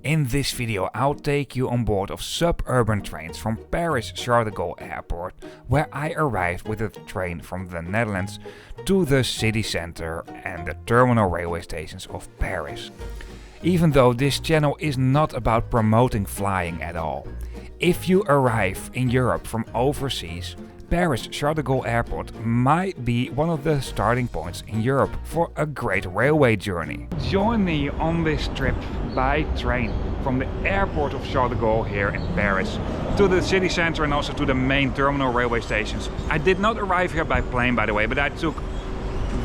In this video I'll take you on board of suburban trains from Paris Charles de Gaulle airport, where I arrived with a train from the Netherlands to the city center and the terminal railway stations of Paris. Even though this channel is not about promoting flying at all. If you arrive in Europe from overseas, Paris Charles de Gaulle Airport might be one of the starting points in Europe for a great railway journey. Join me on this trip by train from the airport of Charles de Gaulle here in Paris to the city center and also to the main terminal railway stations. I did not arrive here by plane, by the way, but I took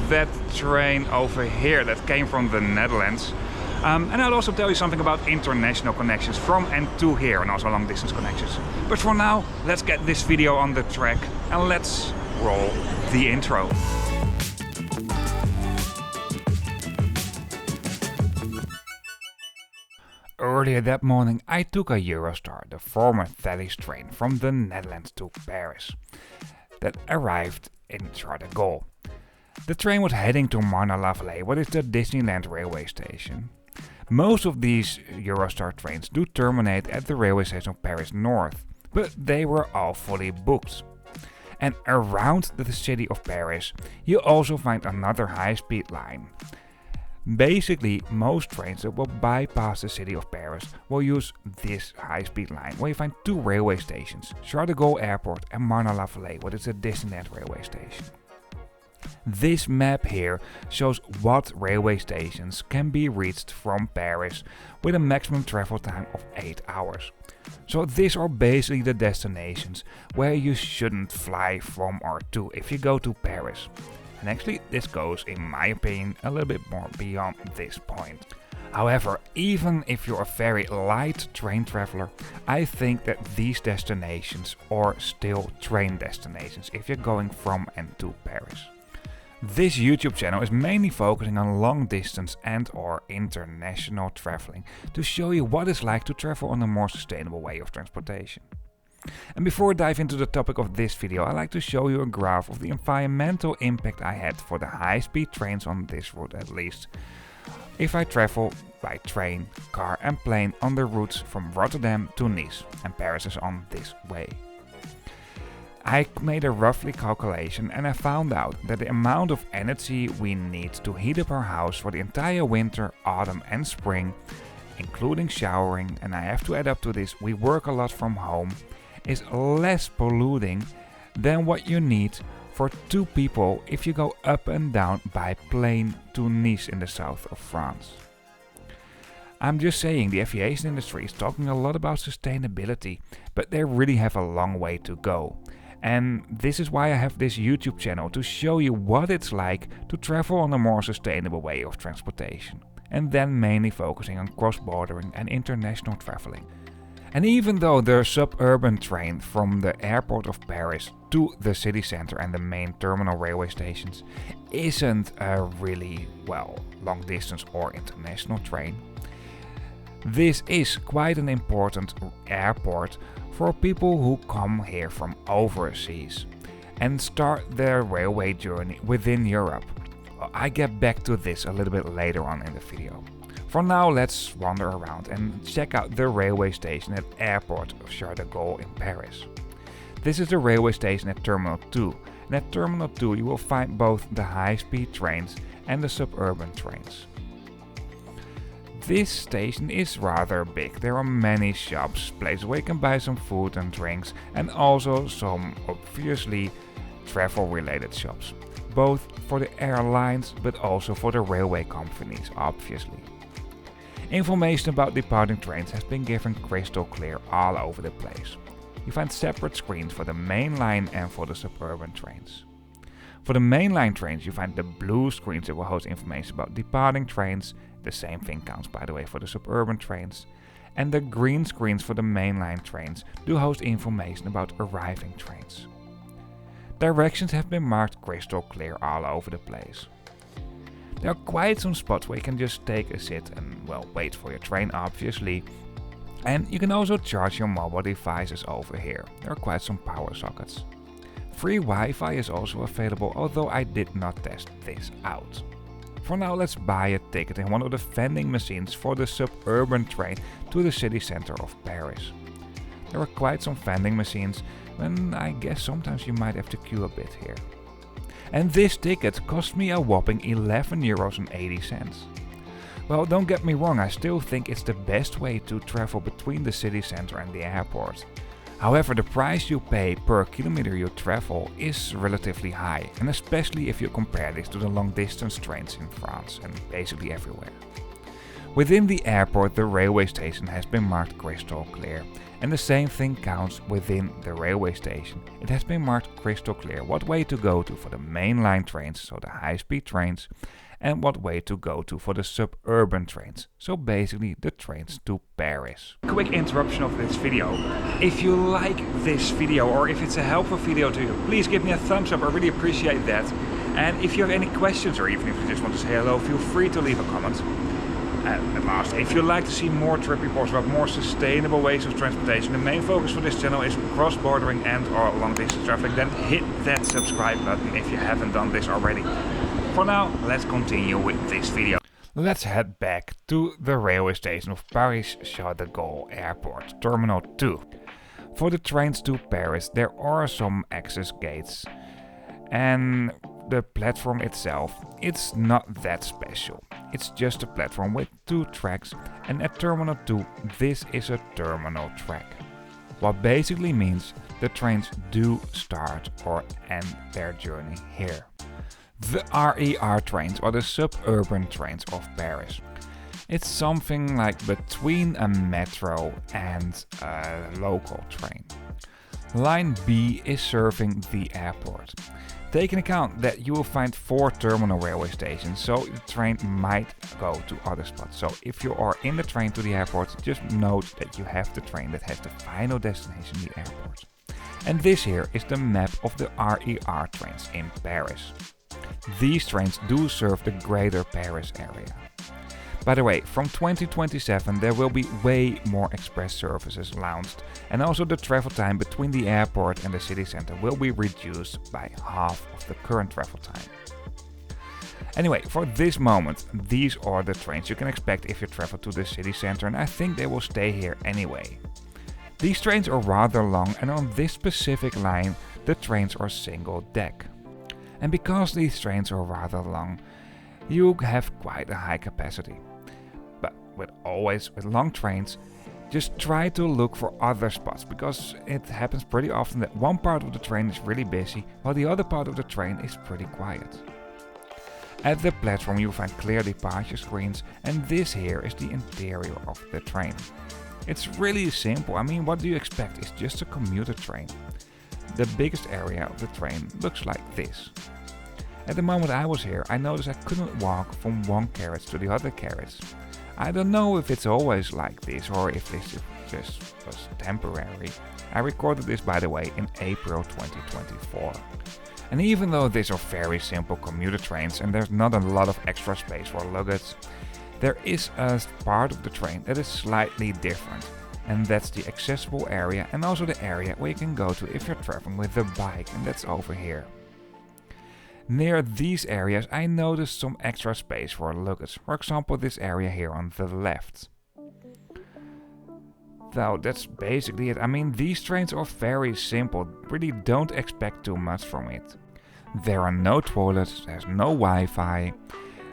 that train over here that came from the Netherlands. And I'll also tell you something about international connections from and to here and also long distance connections. But for now, let's get this video on the track and let's roll the intro. Earlier that morning I took a Eurostar, the former Thalys train from the Netherlands to Paris, that arrived in Charles de Gaulle. The train was heading to Marne-la-Vallée, what is the Disneyland railway station. Most of these Eurostar trains do terminate at the railway station of Paris North, but they were all fully booked. And around the city of Paris you also find another high-speed line. Basically, most trains that will bypass the city of Paris will use this high-speed line, where you find two railway stations, Charles de Gaulle Airport and Marne-la-Vallée, what is the Disneyland railway station. This map here shows what railway stations can be reached from Paris with a maximum travel time of 8 hours. So these are basically the destinations where you shouldn't fly from or to if you go to Paris. And actually this goes, in my opinion, a little bit more beyond this point. However, even if you're a very light train traveler, I think that these destinations are still train destinations if you're going from and to Paris. This YouTube channel is mainly focusing on long distance and or international traveling to show you what it's like to travel on a more sustainable way of transportation. And before I dive into the topic of this video, I'd like to show you a graph of the environmental impact I had for the high-speed trains on this route, at least if I travel by train, car and plane on the routes from Rotterdam to Nice, and Paris is on this way. I made a roughly calculation and I found out that the amount of energy we need to heat up our house for the entire winter, autumn and spring, including showering, and I have to add up to this, we work a lot from home, is less polluting than what you need for 2 people if you go up and down by plane to Nice in the south of France. I'm just saying, the aviation industry is talking a lot about sustainability, but they really have a long way to go. And this is why I have this YouTube channel, to show you what it's like to travel on a more sustainable way of transportation, and then mainly focusing on cross-bordering and international traveling. And even though the suburban train from the airport of Paris to the city center and the main terminal railway stations isn't a really, long distance or international train, this is quite an important airport for people who come here from overseas and start their railway journey within Europe. I get back to this a little bit later on in the video. For now, let's wander around and check out the railway station at airport of Charles de Gaulle in Paris. This is the railway station at Terminal 2, and at Terminal 2 you will find both the high-speed trains and the suburban trains. This station is rather big. There are many shops, places where you can buy some food and drinks, and also some obviously travel related shops, both for the airlines but also for the railway companies, obviously. Information about departing trains has been given crystal clear all over the place. You find separate screens for the main line and for the suburban trains. For the mainline trains you find the blue screens that will host information about departing trains. The same thing counts, by the way, for the suburban trains. And the green screens for the mainline trains do host information about arriving trains. Directions have been marked crystal clear all over the place. There are quite some spots where you can just take a sit and wait for your train, obviously. And you can also charge your mobile devices over here. There are quite some power sockets. Free Wi-Fi is also available, although I did not test this out. For now, let's buy a ticket in one of the vending machines for the suburban train to the city center of Paris. There are quite some vending machines, and I guess sometimes you might have to queue a bit here. And this ticket cost me a whopping €11.80. Well, don't get me wrong, I still think it's the best way to travel between the city center and the airport. However, the price you pay per kilometer you travel is relatively high, and especially if you compare this to the long distance trains in France and basically everywhere. Within the airport, the railway station has been marked crystal clear, and the same thing counts within the railway station. It has been marked crystal clear what way to go to for the mainline trains, so the high-speed trains, and what way to go to for the suburban trains, so basically the trains to Paris. Quick interruption of this video. If you like this video or if it's a helpful video to you, please give me a thumbs up, I really appreciate that. And if you have any questions or even if you just want to say hello, feel free to leave a comment. And at last, if you'd like to see more trip reports about more sustainable ways of transportation, the main focus for this channel is cross-bordering and or long-distance traffic, then hit that subscribe button if you haven't done this already. For now, let's continue with this video. Let's head back to the railway station of Paris Charles de Gaulle Airport, Terminal 2. For the trains to Paris, there are some access gates. And the platform itself, it's not that special. It's just a platform with 2 tracks, and at Terminal 2 this is a terminal track. What basically means the trains do start or end their journey here. The RER trains are the suburban trains of Paris. It's something like between a metro and a local train. Line B is serving the airport. Take into account that you will find 4 terminal railway stations, so the train might go to other spots. So if you are in the train to the airport, just note that you have the train that has the final destination, the airport. And this here is the map of the RER trains in Paris. These trains do serve the greater Paris area. By the way, from 2027 there will be way more express services launched, and also the travel time between the airport and the city center will be reduced by half of the current travel time. Anyway, for this moment, these are the trains you can expect if you travel to the city center, and I think they will stay here anyway. These trains are rather long, and on this specific line the trains are single deck. And because these trains are rather long, you have quite a high capacity. But with long trains, just try to look for other spots, because it happens pretty often that one part of the train is really busy while the other part of the train is pretty quiet. At the platform you will find clear departure screens, and this here is the interior of the train. It's really simple. I mean, what do you expect? It's just a commuter train. The biggest area of the train looks like this. At the moment I was here, I noticed I couldn't walk from one carriage to the other carriage. I don't know if it's always like this or if this just was temporary. I recorded this, by the way, in April 2024. And even though these are very simple commuter trains and there's not a lot of extra space for luggage, there is a part of the train that is slightly different. And that's the accessible area and also the area where you can go to if you're traveling with a bike, and that's over here. Near these areas I noticed some extra space for luggage, for example this area here on the left. Though that's basically it. I mean, these trains are very simple, really don't expect too much from it. There are no toilets, there's no Wi-Fi.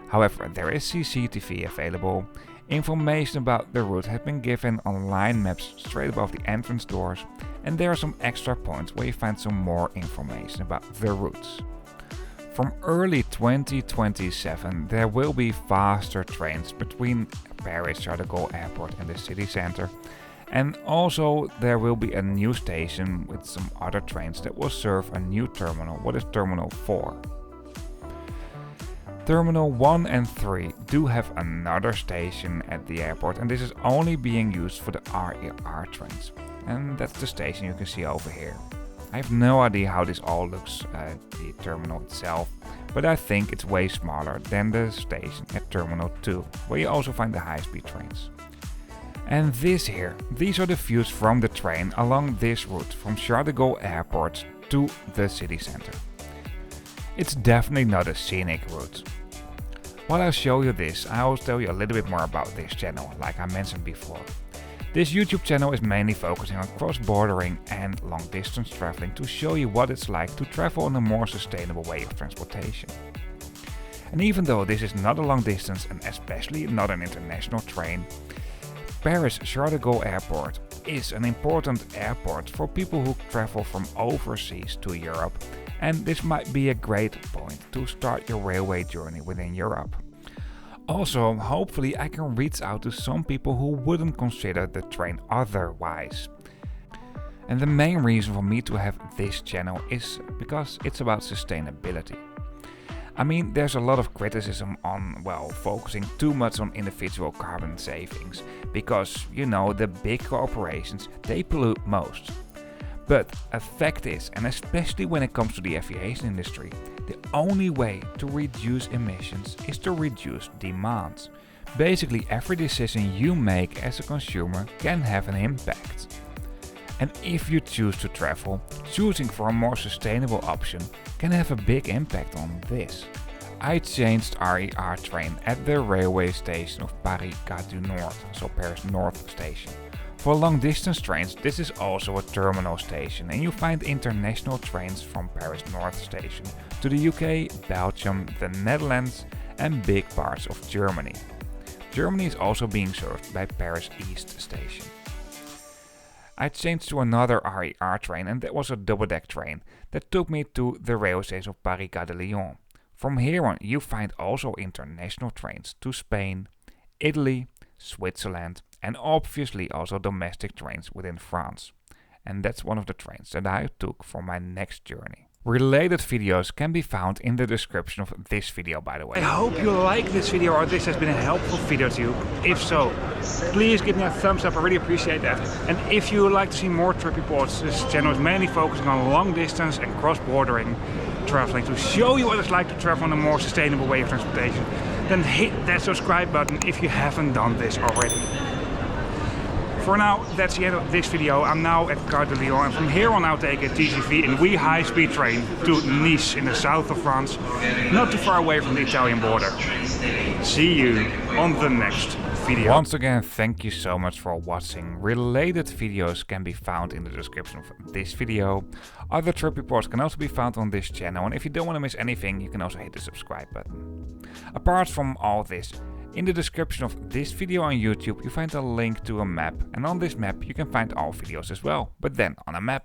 However, there is CCTV available. Information about the route has been given on line maps straight above the entrance doors, and there are some extra points where you find some more information about the routes. From early 2027 there will be faster trains between Paris Charles de Gaulle Airport and the city center, and also there will be a new station with some other trains that will serve a new terminal, what is Terminal 4. Terminal 1 and 3 do have another station at the airport, and this is only being used for the RER trains, and that's the station you can see over here. I have no idea how this all looks at the terminal itself, but I think it's way smaller than the station at Terminal 2, where you also find the high-speed trains. And these are the views from the train along this route from Charles de Gaulle Airport to the city center. It's definitely not a scenic route. While I show you this, I will tell you a little bit more about this channel, like I mentioned before. This YouTube channel is mainly focusing on cross-bordering and long-distance traveling to show you what it's like to travel in a more sustainable way of transportation. And even though this is not a long distance and especially not an international train, Paris Charles de Gaulle Airport is an important airport for people who travel from overseas to Europe, and this might be a great point to start your railway journey within Europe. Also, hopefully I can reach out to some people who wouldn't consider the train otherwise. And the main reason for me to have this channel is because it's about sustainability. I mean, there's a lot of criticism on, focusing too much on individual carbon savings, because, the big corporations, they pollute most. But a fact is, and especially when it comes to the aviation industry, the only way to reduce emissions is to reduce demand. Basically, every decision you make as a consumer can have an impact. And if you choose to travel, choosing for a more sustainable option can have a big impact on this. I changed RER train at the railway station of Paris Gare du Nord, so Paris North station. For long distance trains, this is also a terminal station, and you find international trains from Paris North station to the UK, Belgium, the Netherlands and big parts of Germany. Germany is also being served by Paris East station. I changed to another RER train, and that was a double-deck train that took me to the railway station of Paris Gare de Lyon. From here on you find also international trains to Spain, Italy, Switzerland and obviously also domestic trains within France. And that's one of the trains that I took for my next journey. Related videos can be found in the description of this video, by the way. I hope you like this video or this has been a helpful video to you. If so, please give me a thumbs up, I really appreciate that. And if you would like to see more trip reports, this channel is mainly focusing on long distance and cross-bordering traveling to show you what it's like to travel in a more sustainable way of transportation. Then hit that subscribe button if you haven't done this already. For now, that's the end of this video. I'm now at Gare de Lyon, and from here on I'll take a TGV and high-speed train to Nice in the south of France, not too far away from the Italian border. See you on the next video. Once again, thank you so much for watching. Related videos can be found in the description of this video. Other trip reports can also be found on this channel, and if you don't want to miss anything, you can also hit the subscribe button. Apart from all this, in the description of this video on YouTube you find a link to a map, and on this map you can find all videos as well, but then on a map.